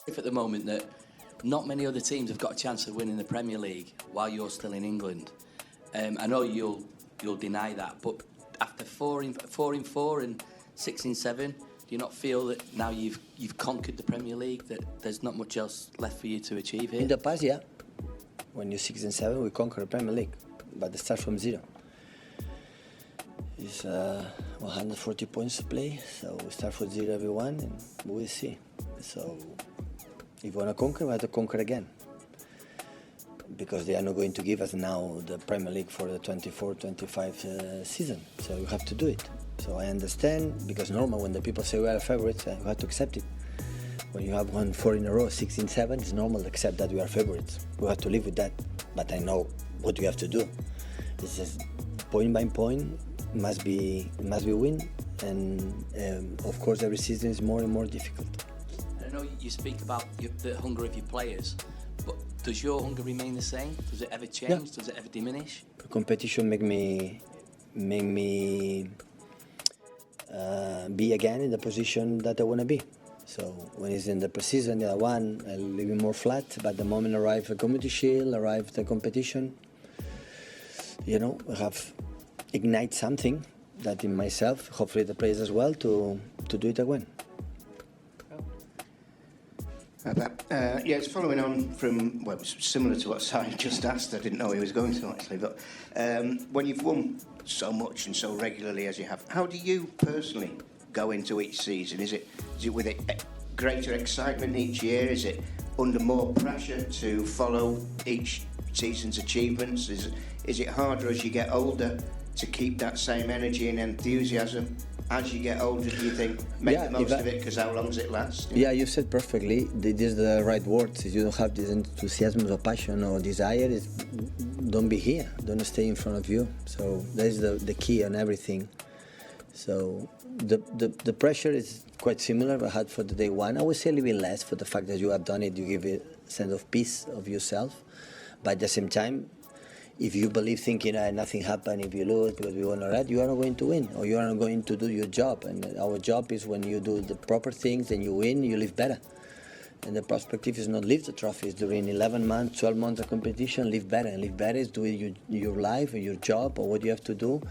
At the moment that not many other teams have got a chance of winning the Premier League while you're still in England. I know you'll deny that, but after four in four and 6 in 7, do you not feel that now you've conquered the Premier League, that there's not much else left for you to achieve here? In the past, yeah. When you're 6 and 7, we conquer the Premier League, but they start from zero. It's 140 points to play, so we start from zero every one, and we'll see. So if we want to conquer, we have to conquer again. Because they are not going to give us now the Premier League for the 24-25 season. So you have to do it. So I understand, because normal when the people say we are favorites, you have to accept it. When you have won 4 in a row, 6 in 7, it's normal to accept that we are favorites. We have to live with that. But I know what we have to do. It's just point by point, must be win. And of course every season is more and more difficult. I know you speak about the hunger of your players, but does your hunger remain the same? Does it ever change? Yeah. Does it ever diminish? The competition make me be again in the position that I want to be. So when it's in the pre-season, I won a little bit more flat, but the moment arrive the Community Shield, arrive the competition, I have ignite something that in myself, hopefully the players as well, to do it again. It's following on from, similar to what Si just asked. I didn't know he was going to actually, but when you've won so much and so regularly as you have, how do you personally go into each season? Is it with greater excitement each year? Is it under more pressure to follow each season's achievements? Is it harder as you get older to keep that same energy and enthusiasm? As you get older, do you think, make the most of it, because how long does it last? Yeah, you said perfectly. This is the right words. If you don't have this enthusiasm or passion or desire, don't be here. Don't stay in front of you. So that is the key on everything. So the pressure is quite similar I had for the day one. I would say a little bit less for the fact that you have done it. You give a sense of peace of yourself. But at the same time, if you believe thinking nothing happened, if you lose because we won already, you are not going to win, or you are not going to do your job. And our job is when you do the proper things and you win, you live better. And the perspective is not live the trophies during 11 months, 12 months of competition, live better. And live better is doing your life or your job or what you have to do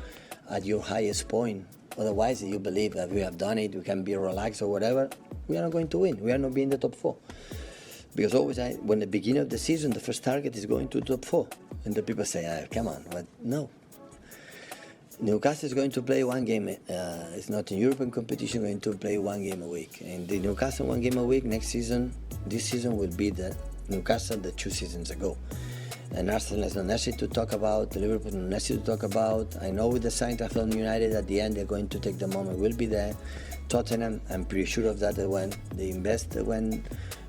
at your highest point. Otherwise, if you believe that we have done it, we can be relaxed or whatever, we are not going to win. We are not being the top 4. Because always, when the beginning of the season, the first target is going to top 4. And the people say, come on, but no. Newcastle is going to play one game. It's not in European competition, going to play one game a week. And the Newcastle one game a week this season will be the Newcastle the 2 seasons ago. And Arsenal is not necessary to talk about, Liverpool is not necessary to talk about. I know with the signing of United at the end, they're going to take the moment, will be there. Tottenham, I'm pretty sure of that, when they invest,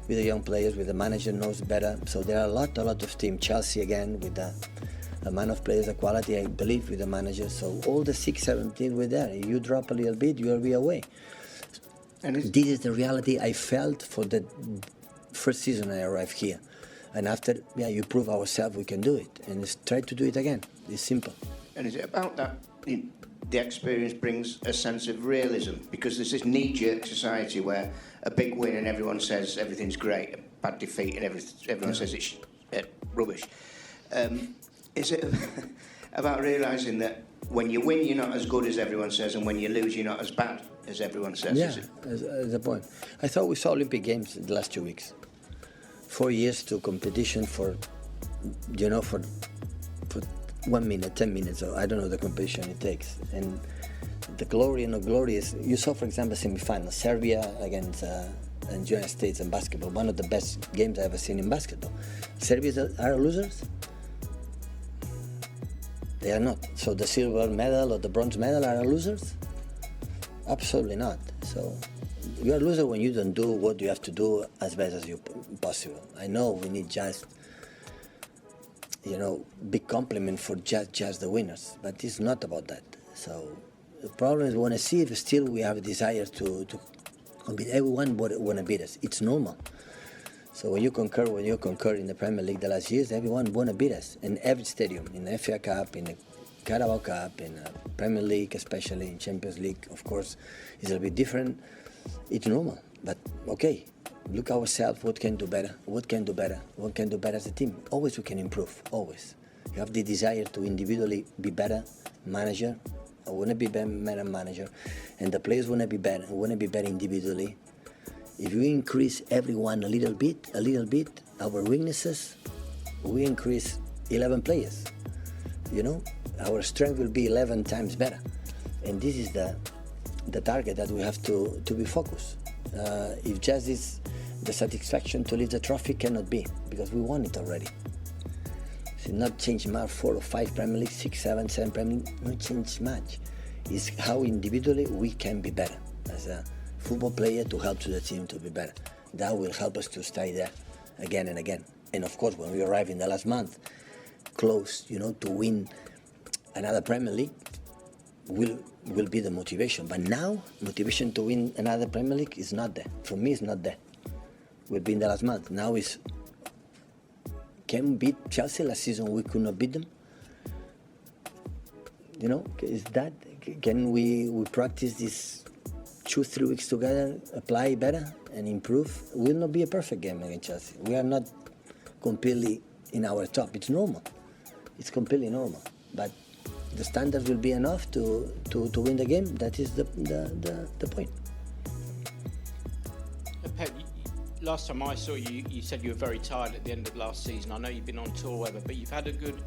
with the young players, with the manager knows better. So there are a lot of teams. Chelsea again with the amount of players, the quality, I believe, with the manager. So all the 6, 7 teams were there. You drop a little bit, you will be away. And this is the reality I felt for the first season I arrived here. And after, you prove ourselves we can do it. And let's try to do it again. It's simple. And is it about that? The experience brings a sense of realism, because there's this knee-jerk society where a big win and everyone says everything's great, a bad defeat and everyone says it's rubbish. Is it about realising that when you win you're not as good as everyone says, and when you lose you're not as bad as everyone says? Yeah, that's the point. I thought we saw Olympic Games in the last 2 weeks. 4 years to competition for 1 minute, 10 minutes, or I don't know the competition it takes. And the glory and the glory is, you saw, for example, semi-final, Serbia against the United States in basketball, one of the best games I've ever seen in basketball. Serbia are losers? They are not. So the silver medal or the bronze medal are losers? Absolutely not. So you are a loser when you don't do what you have to do as best as you possible. I know we need just big compliment for just the winners, but it's not about that. So the problem is we want to see if still we have a desire to compete. Everyone want to beat us. It's normal. So when you concur in the Premier League the last years, everyone want to beat us in every stadium, in the FA Cup, in the Carabao Cup, in the Premier League, especially in Champions League. Of course, it's a bit different. It's normal, but okay. look ourselves, what can do better, what can do better, what can do better as a team. Always we can improve, always. You have the desire to individually be better manager. I want to be better manager, and the players want to be better individually. If we increase everyone a little bit, our weaknesses, we increase 11 players. You know, our strength will be 11 times better. And this is the target that we have to be focused. If just is the satisfaction to lift the trophy cannot be, because we won it already. So not change much, 4 or 5 Premier League, 6, 7, 7 Premier League, not change much. It's how individually we can be better as a football player to help to the team to be better. That will help us to stay there again and again. And of course, when we arrive in the last month, close, you know, to win another Premier League, will be the motivation. But now, motivation to win another Premier League is not there. For me, it's not there. We'll be in the last month. Now is, can we beat Chelsea? Last season we could not beat them. You know, is that, can we practice this 2-3 weeks together, apply better and improve? Will not be a perfect game against Chelsea. We are not completely in our top. It's normal. It's completely normal. But the standard will be enough to win the game. That is the point. Pep, last time I saw you, you said you were very tired at the end of last season. I know you've been on tour, whatever, but you've had a good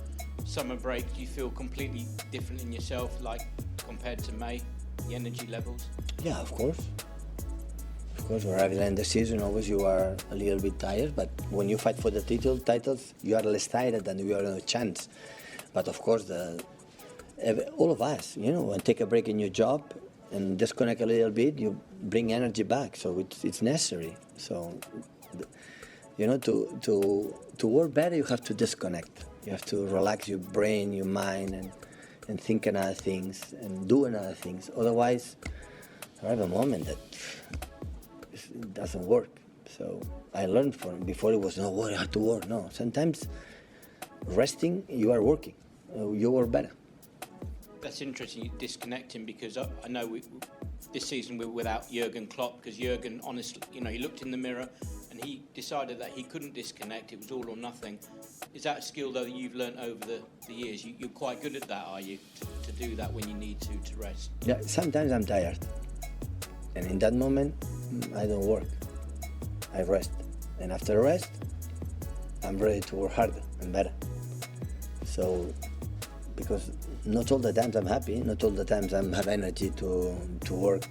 summer break. Do you feel completely different in yourself, like compared to May, the energy levels? Yeah, of course. Of course, we're at the end of the season. Always you are a little bit tired, but when you fight for the titles, you are less tired than you are on a chance. But of course, all of us, you know, when take a break in your job and disconnect a little bit, you bring energy back. So it's necessary. So, you know, to work better, you have to disconnect. You have to relax your brain, your mind, and think on other things and do other things. Otherwise, I have a moment that it doesn't work. So I learned from before it was no work, I have to work. No, sometimes resting, you are working. You work better. That's interesting, disconnecting, because I know this season we're without Jurgen Klopp, because Jurgen, honestly, you know, he looked in the mirror and he decided that he couldn't disconnect. It was all or nothing. Is that a skill, though, that you've learned over the years? You're quite good at that, are you, to do that when you need to rest? Yeah, sometimes I'm tired. And in that moment, I don't work. I rest. And after rest, I'm ready to work harder and better. So, because not all the times I'm happy, not all the times I have energy to work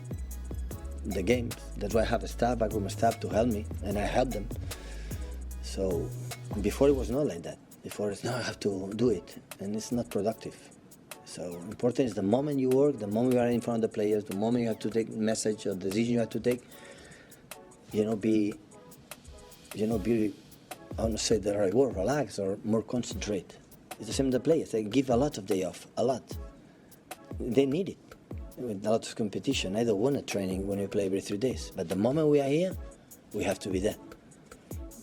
the games. That's why I have a staff, backroom staff to help me, and I help them. So before it was not like that. Before it's, no, I have to do it, and it's not productive. So important is the moment you work, the moment you are in front of the players, the moment you have to take message or decision you have to take, be, I want to say the right word, relax or more concentrate. It's the same with the players. They give a lot of day off, a lot. They need it. With a lot of competition, I don't want a training when we play every 3 days. But the moment we are here, we have to be there.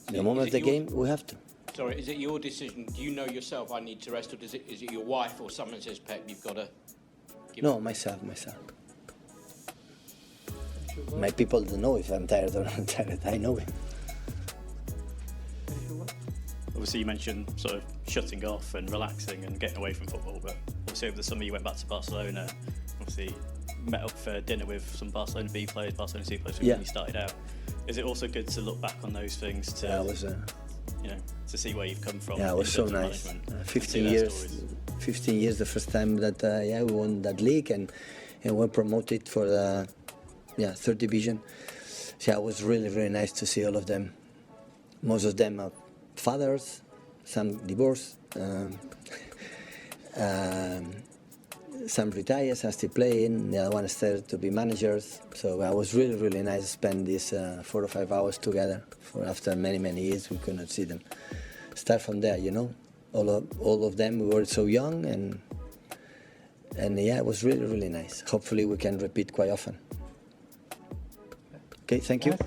The moment of the game, we have to. Sorry, is it your decision? Do you know yourself, I need to rest, or is it your wife or someone says, Pep, you've got to give No, myself. My people don't know if I'm tired or not tired. I know it. Obviously, you mentioned sort of shutting off and relaxing and getting away from football, but obviously over the summer you went back to Barcelona, obviously met up for dinner with some Barcelona B players, Barcelona C players when you started out. Is it also good to look back on those things to, to see where you've come from? Yeah, it was so nice. 15 years the first time that we won that league and were promoted for the third division. So it was really, really nice to see all of them. Most of them are fathers, some divorced, some retired, some still playing, the other one started to be managers. So it was really, really nice to spend these 4 or 5 hours together. After many, many years, we could not see them. Start from there, all of them, we were so young, and it was really, really nice. Hopefully we can repeat quite often. Okay, thank you.